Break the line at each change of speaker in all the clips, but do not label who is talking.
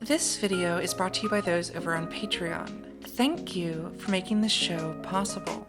This video is brought to you by those over on Patreon. Thank you for making this show possible.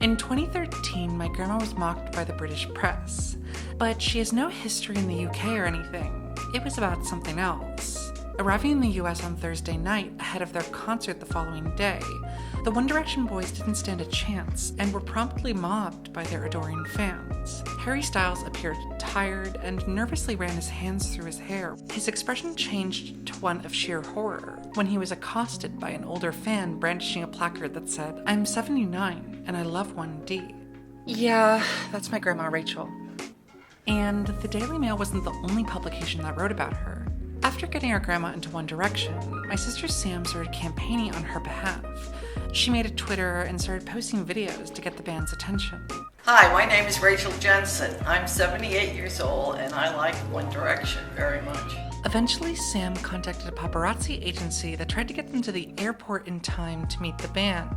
In 2013, my grandma was mocked by the British press, but she has no history in the UK or anything. It was about something else. Arriving in the US on Thursday night ahead of their concert the following day, the One Direction boys didn't stand a chance and were promptly mobbed by their adoring fans. Harry Styles appeared tired and nervously ran his hands through his hair. His expression changed to one of sheer horror when he was accosted by an older fan brandishing a placard that said, "I'm 79 and I love 1D. Yeah, that's my grandma Rachel. And the Daily Mail wasn't the only publication that wrote about her. After getting our grandma into One Direction, my sister Sam started campaigning on her behalf. She made a Twitter and started posting videos to get the band's attention.
Hi, my name is Rachel Jensen. I'm 78 years old and I like One Direction very much.
Eventually, Sam contacted a paparazzi agency that tried to get them to the airport in time to meet the band.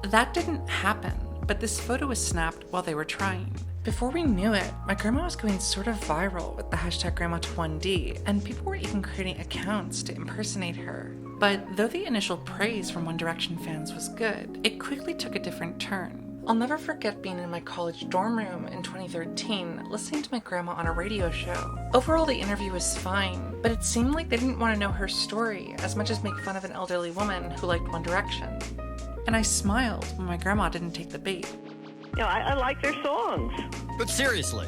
That didn't happen, but this photo was snapped while they were trying. Before we knew it, my grandma was going sort of viral with the hashtag Grandma to 1D, and people were even creating accounts to impersonate her. But though the initial praise from One Direction fans was good, it quickly took a different turn. I'll never forget being in my college dorm room in 2013, listening to my grandma on a radio show. Overall, the interview was fine, but it seemed like they didn't want to know her story as much as make fun of an elderly woman who liked One Direction. And I smiled when my grandma didn't take the bait.
You know, I like their songs.
But seriously?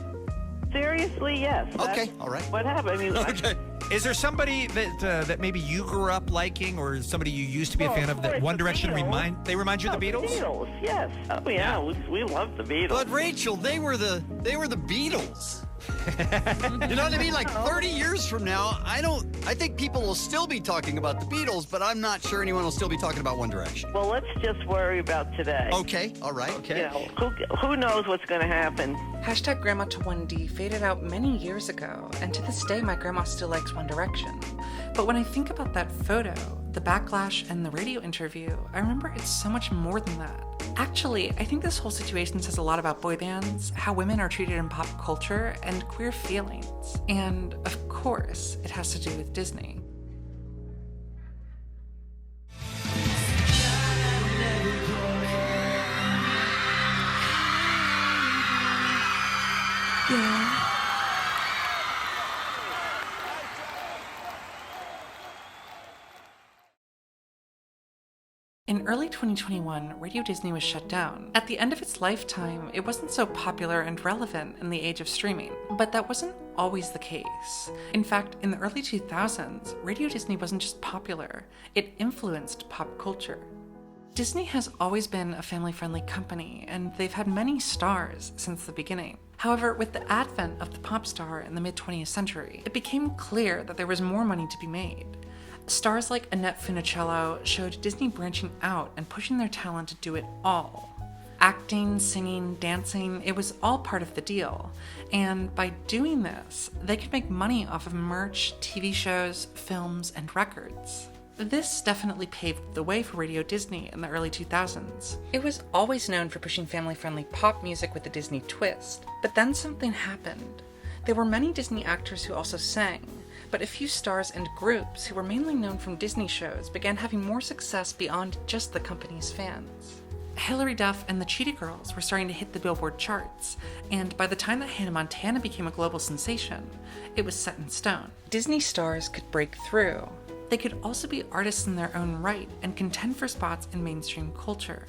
Seriously, yes.
Okay, all right.
What happened? I mean,
Okay.
Is there somebody that maybe you grew up liking, or somebody you used to be a fan of that One Direction remind you of the Beatles?
The Beatles, yes. Oh yeah, we love the Beatles.
But Rachel, they were the Beatles. You know what I mean? Like 30 years from now, I think people will still be talking about the Beatles, but I'm not sure anyone will still be talking about One Direction.
Well, let's just worry about today.
Okay, all right, okay.
You know, who knows what's going to happen?
Hashtag Grandma to 1D faded out many years ago, and to this day my grandma still likes One Direction. But when I think about that photo, the backlash, and the radio interview, I remember it's so much more than that. Actually, I think this whole situation says a lot about boy bands, how women are treated in pop culture, and queer feelings. And, of course, it has to do with Disney. Yeah. In early 2021, Radio Disney was shut down. At the end of its lifetime, it wasn't so popular and relevant in the age of streaming, but that wasn't always the case. In fact, in the early 2000s, Radio Disney wasn't just popular, it influenced pop culture. Disney has always been a family-friendly company, and they've had many stars since the beginning. However, with the advent of the pop star in the mid-20th century, it became clear that there was more money to be made. Stars like Annette Funicello showed Disney branching out and pushing their talent to do it all. Acting, singing, dancing, it was all part of the deal. And by doing this, they could make money off of merch, TV shows, films, and records. This definitely paved the way for Radio Disney in the early 2000s. It was always known for pushing family-friendly pop music with a Disney twist, but then something happened. There were many Disney actors who also sang, but a few stars and groups who were mainly known from Disney shows began having more success beyond just the company's fans. Hilary Duff and the Cheetah Girls were starting to hit the Billboard charts, and by the time that Hannah Montana became a global sensation, it was set in stone. Disney stars could break through. They could also be artists in their own right and contend for spots in mainstream culture.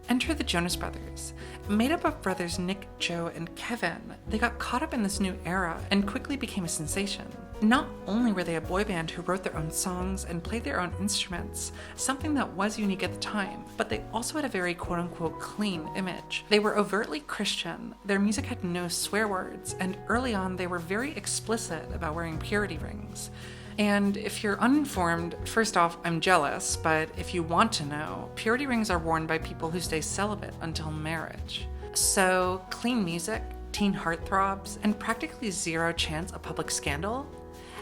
Enter the Jonas Brothers. Made up of brothers Nick, Joe, and Kevin, they got caught up in this new era and quickly became a sensation. Not only were they a boy band who wrote their own songs and played their own instruments, something that was unique at the time, but they also had a very quote-unquote clean image. They were overtly Christian, their music had no swear words, and early on they were very explicit about wearing purity rings. And if you're uninformed, first off, I'm jealous, but if you want to know, purity rings are worn by people who stay celibate until marriage. So, clean music, teen heartthrobs, and practically zero chance of public scandal?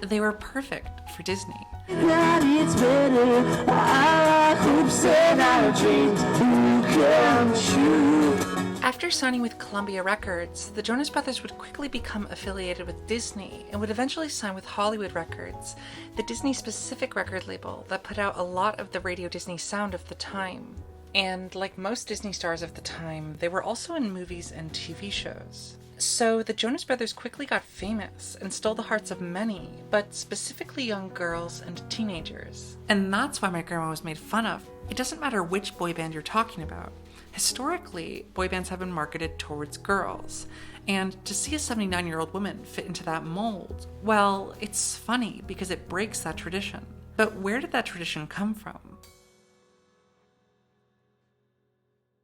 They were perfect for Disney.
That it's better. Our hopes and our dreams will come true.
After signing with Columbia Records, the Jonas Brothers would quickly become affiliated with Disney and would eventually sign with Hollywood Records, the Disney-specific record label that put out a lot of the Radio Disney sound of the time. And like most Disney stars of the time, they were also in movies and TV shows. So the Jonas Brothers quickly got famous and stole the hearts of many, but specifically young girls and teenagers. And that's why my grandma was made fun of. It doesn't matter which boy band you're talking about. Historically, boy bands have been marketed towards girls, and to see a 79-year-old woman fit into that mold, well, it's funny because it breaks that tradition. But where did that tradition come from?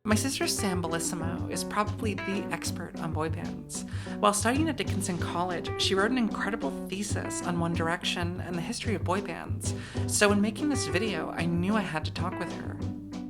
My sister Sam Bellissimo is probably the expert on boy bands. While studying at Dickinson College, she wrote an incredible thesis on One Direction and the history of boy bands. So in making this video, I knew I had to talk with her.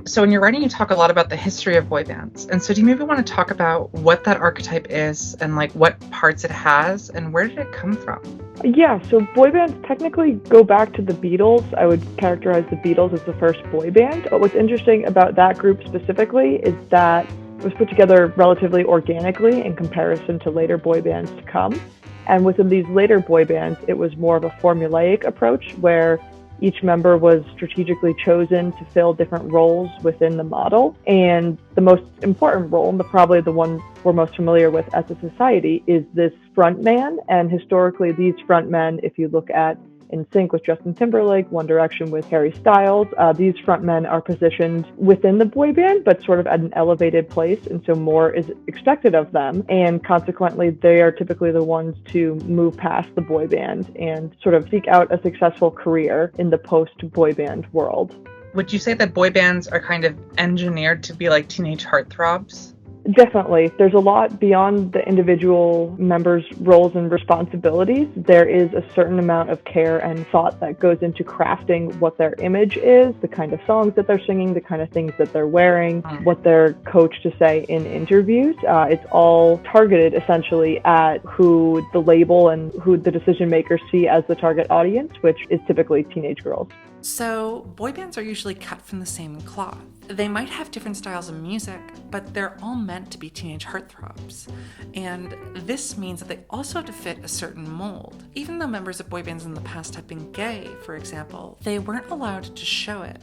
So in your writing, you talk a lot about the history of boy bands. And so do you maybe want to talk about what that archetype is and like what parts it has and where did it come from?
Yeah, so boy bands technically go back to the Beatles. I would characterize the Beatles as the first boy band. But what's interesting about that group specifically is that it was put together relatively organically in comparison to later boy bands to come. And within these later boy bands, it was more of a formulaic approach where each member was strategically chosen to fill different roles within the model. And the most important role, and probably the one we're most familiar with as a society, is this front man. And historically, these front men, if you look at NSYNC with Justin Timberlake, One Direction with Harry Styles, these front men are positioned within the boy band, but sort of at an elevated place. And so more is expected of them. And consequently, they are typically the ones to move past the boy band and sort of seek out a successful career in the post-boy band world.
Would you say that boy bands are kind of engineered to be like teenage heartthrobs?
Definitely. There's a lot beyond the individual members' roles and responsibilities. There is a certain amount of care and thought that goes into crafting what their image is, the kind of songs that they're singing, the kind of things that they're wearing, what they're coached to say in interviews. It's all targeted essentially at who the label and who the decision makers see as the target audience, which is typically teenage girls.
So, boy bands are usually cut from the same cloth. They might have different styles of music, but they're all meant to be teenage heartthrobs. And this means that they also have to fit a certain mold. Even though members of boy bands in the past have been gay, for example, they weren't allowed to show it.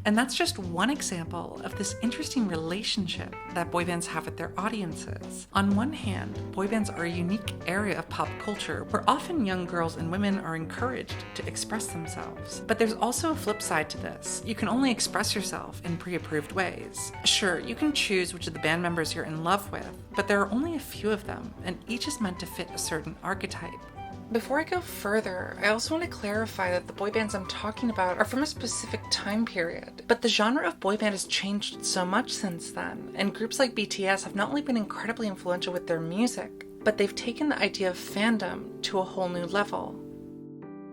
And that's just one example of this interesting relationship that boy bands have with their audiences. On one hand, boy bands are a unique area of pop culture where often young girls and women are encouraged to express themselves. But there's also a flip side to this. You can only express yourself in pre-approved ways. Sure, you can choose which of the band members you're in love with, but there are only a few of them, and each is meant to fit a certain archetype. Before I go further, I also want to clarify that the boy bands I'm talking about are from a specific time period, but the genre of boy band has changed so much since then, and groups like BTS have not only been incredibly influential with their music, but they've taken the idea of fandom to a whole new level.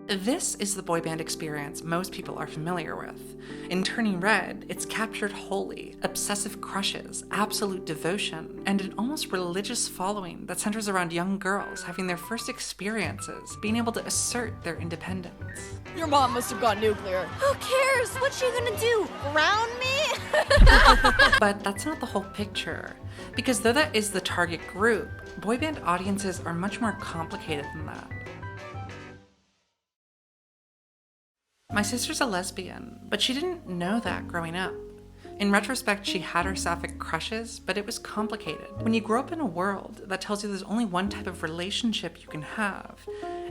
This is the boy band experience most people are familiar with. In Turning Red, it's captured wholly, obsessive crushes, absolute devotion, and an almost religious following that centers around young girls having their first experiences, being able to assert their independence.
Your mom must have gone nuclear. Who cares? What's she gonna do? Ground me?
But that's not the whole picture. Because though that is the target group, boy band audiences are much more complicated than that. My sister's a lesbian, but she didn't know that growing up. In retrospect, she had her sapphic crushes, but it was complicated. When you grow up in a world that tells you there's only one type of relationship you can have,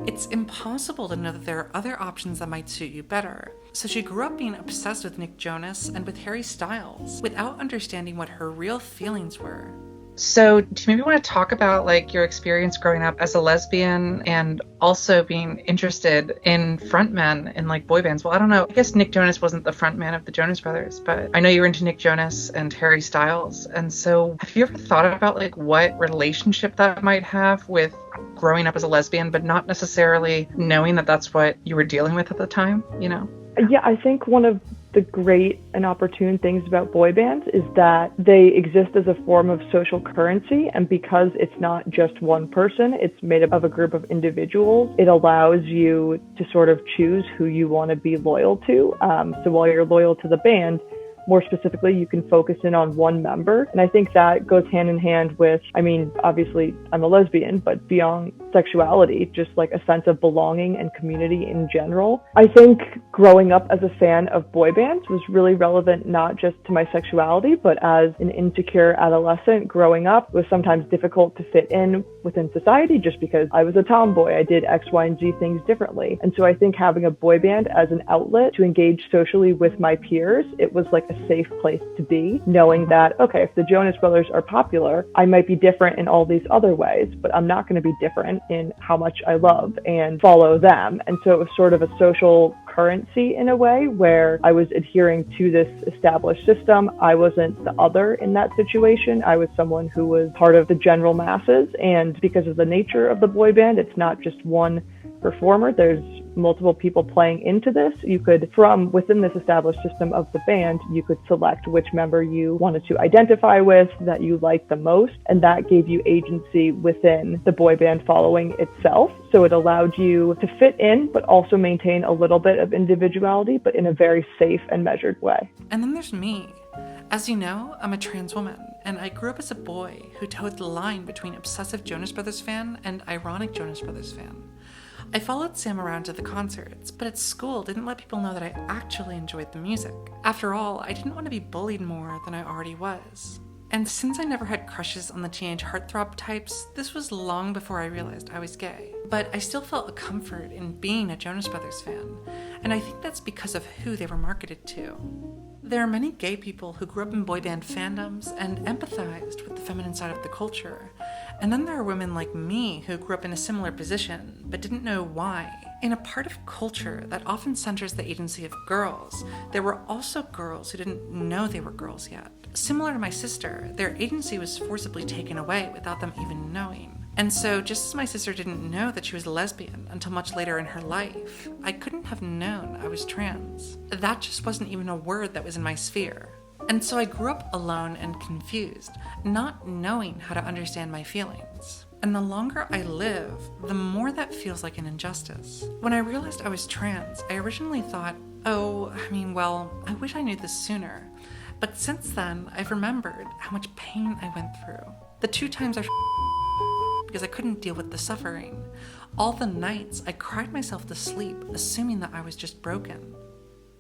it's impossible to know that there are other options that might suit you better. So she grew up being obsessed with Nick Jonas and with Harry Styles, without understanding what her real feelings were. So do you maybe want to talk about like your experience growing up as a lesbian and also being interested in frontmen in like boy bands? Well, I don't know. I guess Nick Jonas wasn't the frontman of the Jonas Brothers, but I know you were into Nick Jonas and Harry Styles. And so have you ever thought about like what relationship that might have with growing up as a lesbian, but not necessarily knowing that that's what you were dealing with at the time, you know?
Yeah, I think one of the great and opportune things about boy bands is that they exist as a form of social currency, and because it's not just one person, it's made up of a group of individuals, it allows you to sort of choose who you want to be loyal to. So while you're loyal to the band, more specifically, you can focus in on one member. And I think that goes hand in hand with, I mean, obviously I'm a lesbian, but beyond sexuality, just like a sense of belonging and community in general. I think growing up as a fan of boy bands was really relevant, not just to my sexuality, but as an insecure adolescent growing up, it was sometimes difficult to fit in within society just because I was a tomboy. I did X, Y, and Z things differently. And so I think having a boy band as an outlet to engage socially with my peers, it was like a safe place to be, knowing that, okay, if the Jonas Brothers are popular, I might be different in all these other ways, but I'm not going to be different in how much I love and follow them. And so it was sort of a social currency in a way where I was adhering to this established system. I wasn't the other in that situation. I was someone who was part of the general masses. And because of the nature of the boy band, it's not just one performer. There's multiple people playing into this. You could, from within this established system of the band, you could select which member you wanted to identify with, that you liked the most, and that gave you agency within the boy band following itself. So it allowed you to fit in, but also maintain a little bit of individuality, but in a very safe and measured way.
And then there's me. As you know, I'm a trans woman, and I grew up as a boy who towed the line between obsessive Jonas Brothers fan and ironic Jonas Brothers fan. I followed Sam around to the concerts, but at school didn't let people know that I actually enjoyed the music. After all, I didn't want to be bullied more than I already was. And since I never had crushes on the teenage heartthrob types, this was long before I realized I was gay. But I still felt a comfort in being a Jonas Brothers fan, and I think that's because of who they were marketed to. There are many gay people who grew up in boy band fandoms and empathized with the feminine side of the culture. And then there are women like me who grew up in a similar position, but didn't know why. In a part of culture that often centers the agency of girls, there were also girls who didn't know they were girls yet. Similar to my sister, their agency was forcibly taken away without them even knowing. And so, just as my sister didn't know that she was a lesbian until much later in her life, I couldn't have known I was trans. That just wasn't even a word that was in my sphere. And so I grew up alone and confused, not knowing how to understand my feelings. And the longer I live, the more that feels like an injustice. When I realized I was trans, I originally thought, I wish I knew this sooner. But since then, I've remembered how much pain I went through. The 2 times I because I couldn't deal with the suffering. All the nights I cried myself to sleep, assuming that I was just broken.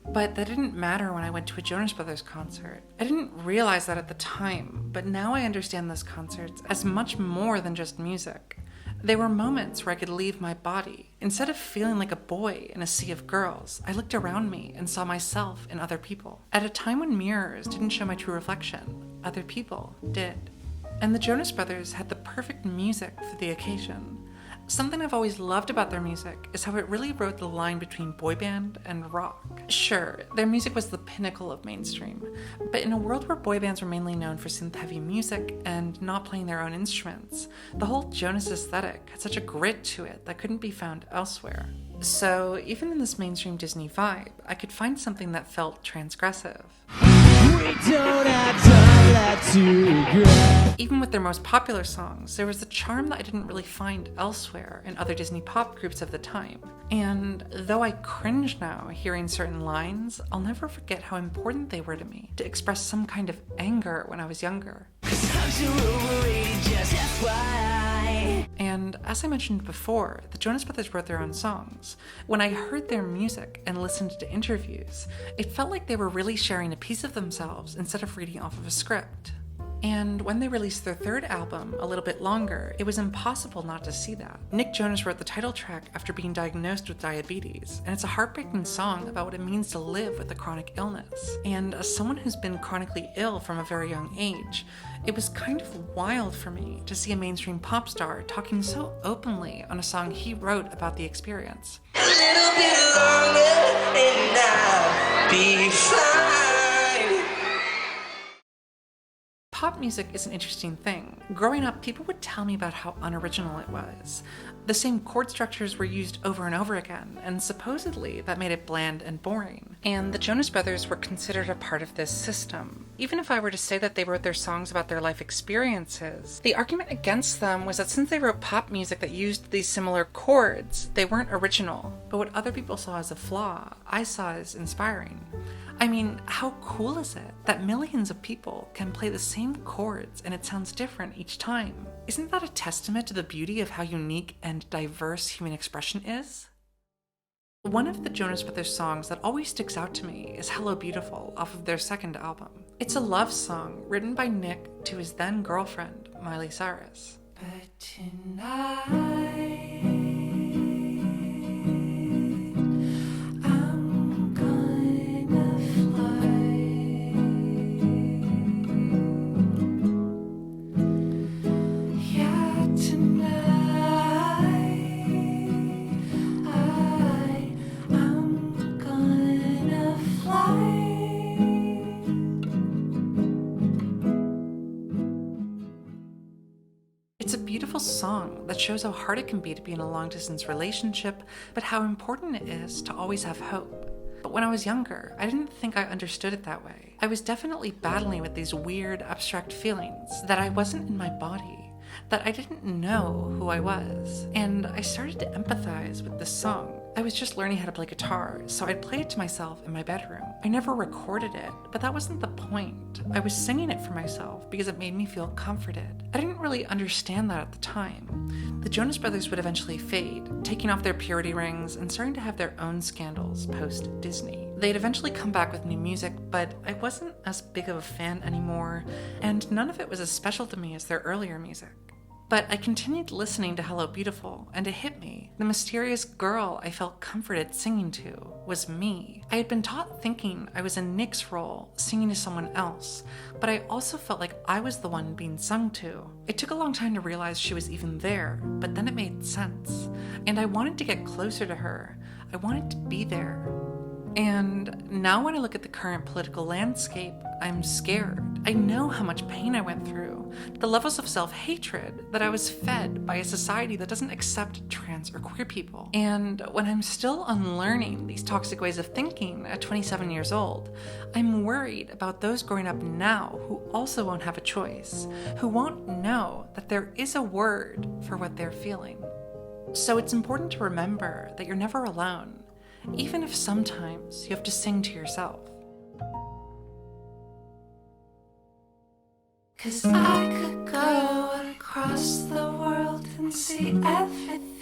But that didn't matter when I went to a Jonas Brothers concert. I didn't realize that at the time, but now I understand those concerts as much more than just music. They were moments where I could leave my body. Instead of feeling like a boy in a sea of girls, I looked around me and saw myself in other people. At a time when mirrors didn't show my true reflection, other people did. And the Jonas Brothers had the perfect music for the occasion. Something I've always loved about their music is how it really wrote the line between boy band and rock. Sure, their music was the pinnacle of mainstream, but in a world where boy bands were mainly known for synth-heavy music and not playing their own instruments, the whole Jonas aesthetic had such a grit to it that couldn't be found elsewhere. So even in this mainstream Disney vibe, I could find something that felt transgressive. Even with their most popular songs, there was a charm that I didn't really find elsewhere in other Disney pop groups of the time. And though I cringe now hearing certain lines, I'll never forget how important they were to me to express some kind of anger when I was younger. And as I mentioned before, the Jonas Brothers wrote their own songs. When I heard their music and listened to interviews, it felt like they were really sharing a piece of themselves instead of reading off of a script. And when they released their 3rd album, A Little Bit Longer, it was impossible not to see that. Nick Jonas wrote the title track after being diagnosed with diabetes, and it's a heartbreaking song about what it means to live with a chronic illness. And as someone who's been chronically ill from a very young age, it was kind of wild for me to see a mainstream pop star talking so openly on a song he wrote about the experience.
A little bit longer and I'll be fine.
Pop music is an interesting thing. Growing up, people would tell me about how unoriginal it was. The same chord structures were used over and over again, and supposedly that made it bland and boring. And the Jonas Brothers were considered a part of this system. Even if I were to say that they wrote their songs about their life experiences, the argument against them was that since they wrote pop music that used these similar chords, they weren't original. But what other people saw as a flaw, I saw as inspiring. I mean, how cool is it that millions of people can play the same chords and it sounds different each time? Isn't that a testament to the beauty of how unique and diverse human expression is? One of the Jonas Brothers songs that always sticks out to me is Hello Beautiful off of their second album. It's a love song written by Nick to his then girlfriend, Miley Cyrus. But tonight It's a beautiful song that shows how hard it can be to be in a long-distance relationship, but how important it is to always have hope. But when I was younger, I didn't think I understood it that way. I was definitely battling with these weird, abstract feelings that I wasn't in my body, that I didn't know who I was. And I started to empathize with this song. I was just learning how to play guitar, so I'd play it to myself in my bedroom. I never recorded it, but that wasn't the point. I was singing it for myself because it made me feel comforted. I didn't really understand that at the time. The Jonas Brothers would eventually fade, taking off their purity rings and starting to have their own scandals post-Disney. They'd eventually come back with new music, but I wasn't as big of a fan anymore, and none of it was as special to me as their earlier music. But I continued listening to Hello Beautiful, and it hit me. The mysterious girl I felt comforted singing to was me. I had been taught thinking I was in Nick's role, singing to someone else, but I also felt like I was the one being sung to. It took a long time to realize she was even there, but then it made sense. And I wanted to get closer to her. I wanted to be there. And now when I look at the current political landscape, I'm scared. I know how much pain I went through, the levels of self-hatred that I was fed by a society that doesn't accept trans or queer people. And when I'm still unlearning these toxic ways of thinking at 27 years old, I'm worried about those growing up now who also won't have a choice, who won't know that there is a word for what they're feeling. So it's important to remember that you're never alone, even if sometimes you have to sing to yourself. 'Cause I could go across the world and see everything